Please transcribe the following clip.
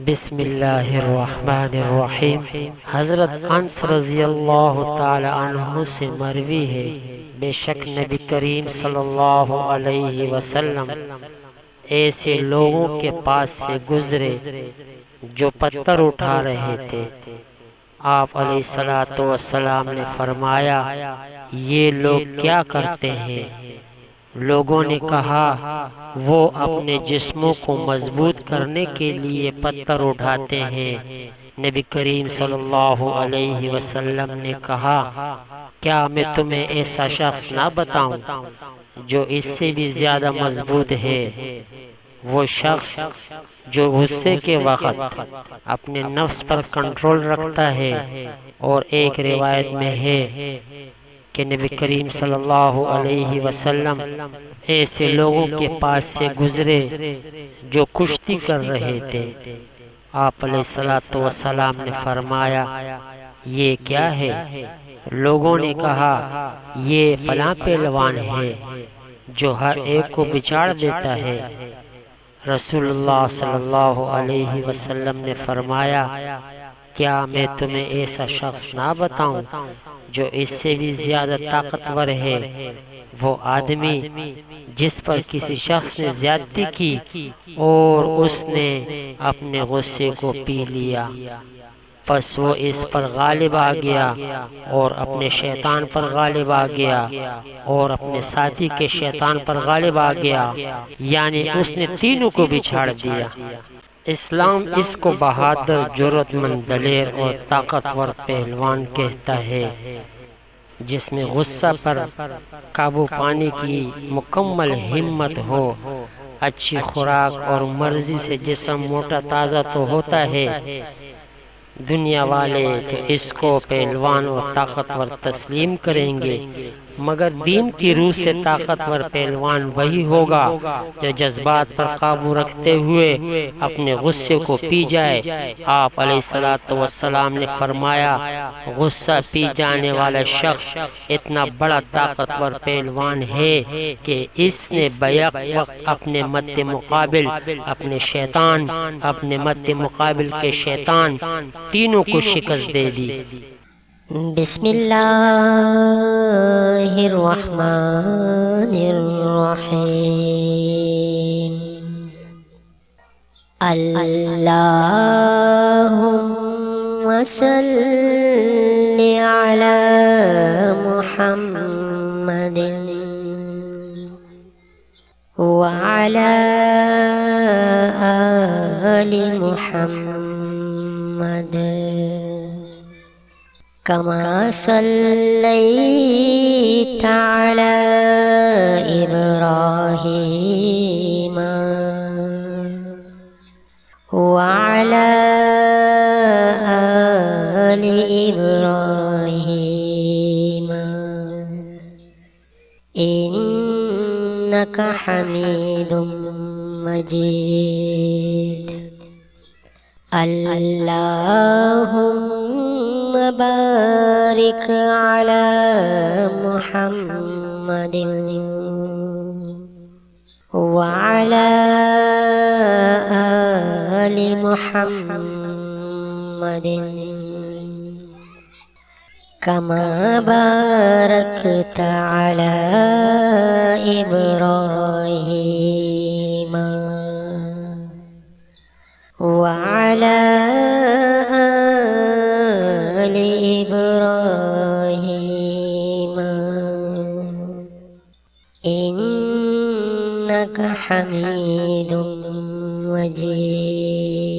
بسم اللہ الرحمن الرحیم۔ حضرت انس رضی اللہ تعالی عنہ سے مروی ہے، بے شک نبی کریم صلی اللہ علیہ وسلم ایسے لوگوں کے پاس سے گزرے جو پتھر اٹھا رہے تھے۔ آپ علیہ الصلوۃ والسلام نے فرمایا، یہ لوگ کیا کرتے ہیں؟ لوگوں نے کہا، وہ اپنے جسموں کو مضبوط کرنے کے لیے پتھر اٹھاتے ہیں۔ نبی کریم صلی اللہ علیہ وسلم نے کہا، کیا میں تمہیں ایسا شخص نہ بتاؤں جو اس سے بھی زیادہ مضبوط ہے؟ وہ شخص جو غصے کے وقت اپنے نفس پر کنٹرول رکھتا ہے۔ اور ایک روایت میں ہے کہ نبی کریم صلی اللہ علیہ وسلم ایسے لوگوں کے پاس سے گزرے جو کشتی کر رہے تھے۔ آپ علیہ الصلوۃ والسلام نے فرمایا، یہ کیا ہے؟ لوگوں نے کہا، یہ فلاں پہلوان ہے جو ہر ایک کو بچاڑ دیتا ہے۔ رسول اللہ صلی اللہ علیہ وسلم نے فرمایا، کیا میں تمہیں ایسا شخص نہ بتاؤں جو اس سے بھی زیادہ طاقتور ہے؟ وہ آدمی جس پر کسی شخص نے زیادتی کی اور اس نے اپنے غصے کو پی لیا، پس وہ اس پر غالب آ گیا اور اپنے شیطان پر غالب آ گیا اور اپنے ساتھی کے شیطان پر غالب آ گیا، یعنی اس نے تینوں کو بچھاڑ دیا۔ اسلام اس کو بہادر، جرأت مند، دلیر اور طاقتور پہلوان کہتا ہے، جس میں غصہ پر قابو پانے کی مکمل ہمت ہو۔ اچھی خوراک اور مرضی سے جسم موٹا تازہ تو ہوتا ہے۔ دنیا والے تو اس کو پہلوان اور طاقتور تسلیم کریں گے، مگر دین کی روح سے طاقتور پہلوان وہی ہوگا جو جذبات پر قابو رکھتے ہوئے اپنے غصے کو پی جائے۔ آپ علیہ الصلوۃ والسلام نے فرمایا، غصہ پی جانے والا شخص اتنا بڑا طاقتور پہلوان ہے کہ اس نے بیک وقت اپنے مد مقابل اپنے شیطان، اپنے مد مقابل کے شیطان، تینوں کو شکست دے دی۔ بسم اللہ الرحمن الرحیم۔ اللہم صلی علی محمد وعلی آل محمد كما صليت على إبراهيم وعلى آل إبراهيم إنك حميد مجيد۔ اللهم بارك على محمد وعلى آل محمد كما باركت على إبراهيم وعلى آل إبراهيم إنك حميد مجيد۔